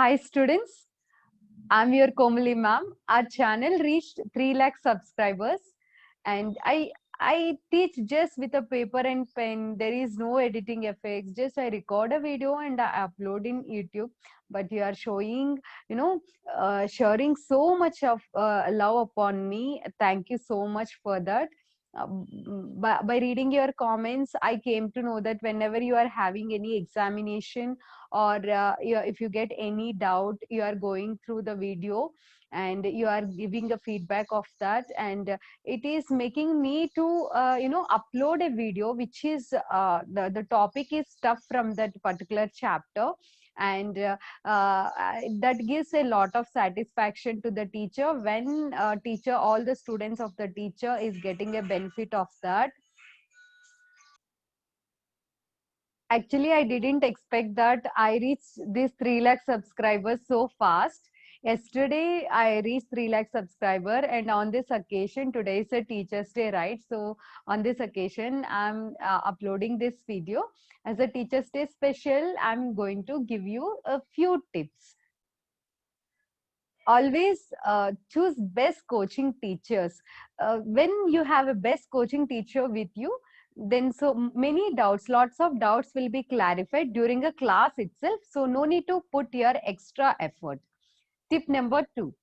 Hi students, I'm your Komali ma'am. Our channel reached 3 lakh subscribers and I teach just with a paper and pen. There is no editing effects. Just I record a video and I upload in YouTube. But you are showing, sharing so much of love upon me. Thank you so much for that. By reading your comments, I came to know that whenever you are having any examination or if you get any doubt, you are going through the video and you are giving a feedback of that, and it is making me to upload a video which is the topic is stuff from that particular chapter, and that gives a lot of satisfaction to the teacher when teacher all the students of the teacher is getting a benefit of that. Actually, I didn't expect that I reached these 3 lakh subscribers so fast. Yesterday, I reached 3 lakh subscriber, and on this occasion, today is a Teacher's Day, right? So, on this occasion, I'm uploading this video. As a Teacher's Day special, I'm going to give you a few tips. Always choose best coaching teachers. When you have a best coaching teacher with you, then so many doubts, lots of doubts will be clarified during a class itself, so no need to put your extra effort. Tip number 2,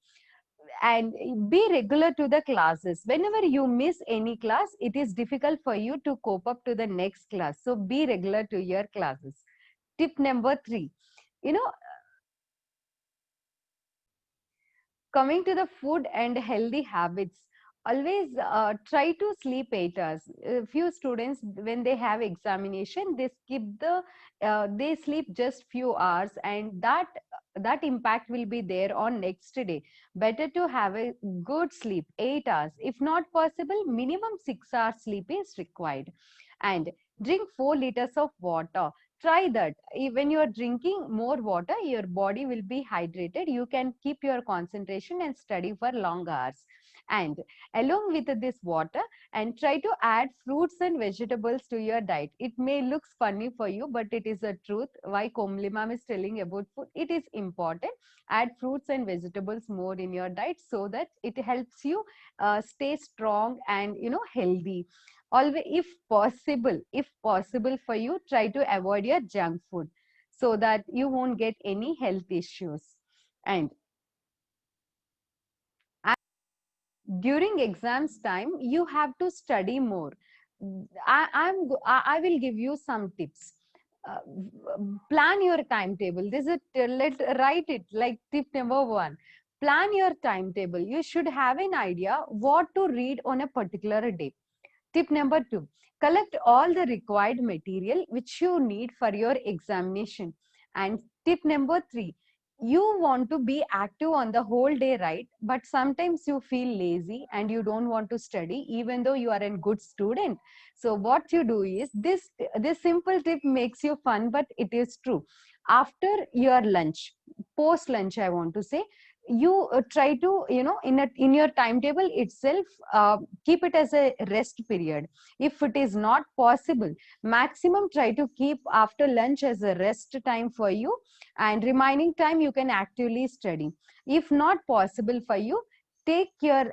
and be regular to the classes. Whenever you miss any class, it is difficult for you to cope up to the next class, so be regular to your classes. Tip number 3, you know coming to the food and healthy habits, always try to sleep 8 hours. A few students, when they have examination, they skip they sleep just few hours, and that impact will be there on next day. Better to have a good sleep 8 hours. If not possible, minimum 6 hours sleep is required. And drink 4 liters of water. Try that. When you are drinking more water, your body will be hydrated. You can keep your concentration and study for long hours. And along with this water, and try to add fruits and vegetables to your diet. It may look funny for you, but it is a truth. Why Komli ma'am is telling about food, it is important. Add fruits and vegetables more in your diet so that it helps you stay strong and healthy. Always, if possible for you, try to avoid your junk food so that you won't get any health issues. And during exams time, you have to study more. I will give you some tips. uh, Plan your timetable. This is let write it like tip number 1. Plan your timetable. You should have an idea what to read on a particular day. Tip number 2, collect all the required material which you need for your examination. And tip number 3, you want to be active on the whole day, right? But sometimes you feel lazy and you don't want to study even though you are a good student. So what you do is this simple tip makes you fun, but it is true. After your lunch, post lunch, I want to say, you try to in your timetable itself, keep it as a rest period. If it is not possible, maximum try to keep after lunch as a rest time for you, and remaining time you can actively study. If not possible for you, take your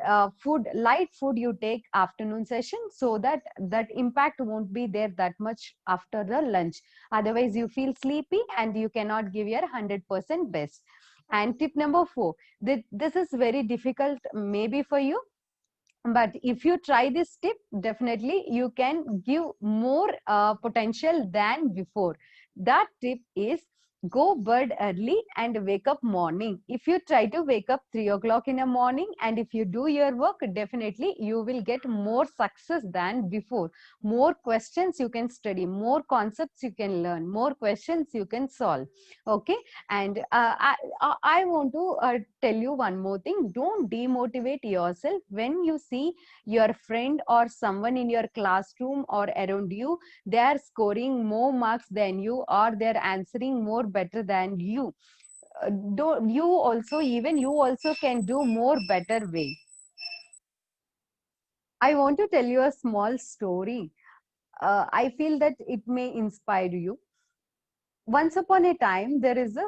light food you take afternoon session, so that that impact won't be there that much after the lunch. Otherwise you feel sleepy and you cannot give your 100% best. And tip number 4, this is very difficult maybe for you, but if you try this tip, definitely you can give more potential than before. That tip is go bed early and wake up morning. If you try to wake up 3 o'clock in the morning and if you do your work, definitely you will get more success than before. More questions you can study, more concepts you can learn, more questions you can solve. Okay. And I want to tell you one more thing. Don't demotivate yourself when you see your friend or someone in your classroom or around you, they are scoring more marks than you, or they're answering more better than you. Do you also, even you also can do more better way. I want to tell you a small story. I feel that it may inspire you. Once upon a time, there is a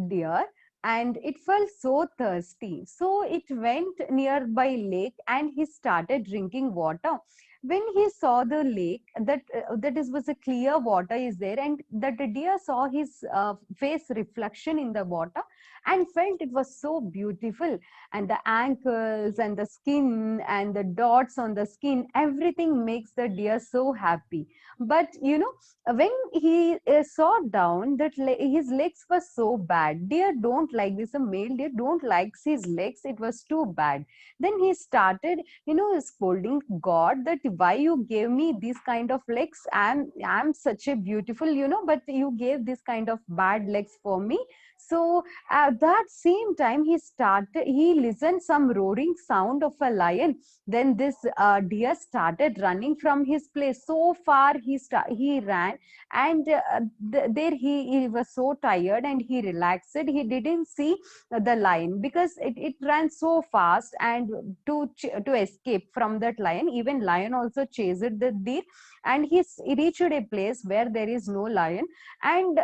deer and it felt so thirsty. So it went nearby lake and he started drinking water. When he saw the lake, was a clear water is there, and that the deer saw his face reflection in the water and felt it was so beautiful, and the ankles and the skin and the dots on the skin, everything makes the deer so happy. But when he saw down that his legs were so bad, deer don't like this, a male deer don't likes his legs, it was too bad. Then he started scolding God that why you gave me this kind of legs, I'm such a beautiful, but you gave this kind of bad legs for me. So at that same time he listened some roaring sound of a lion. Then this deer started running from his place so far. He ran, and there he was so tired and he relaxed. He didn't see the lion because it ran so fast, and to escape from that lion, even lion also chased the deer, and he reached a place where there is no lion. And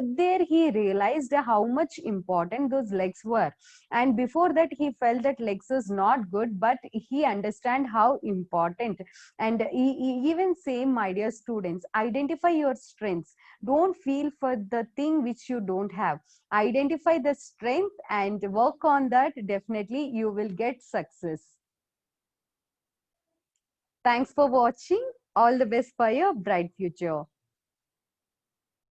there he realized how much important those legs were. And before that he felt that legs is not good, but he understand how important. And even same, my dear students, identify your strengths. Don't feel for the thing which you don't have. Identify the strength and work on that. Definitely you will get success. Thanks for watching. All the best for your bright future.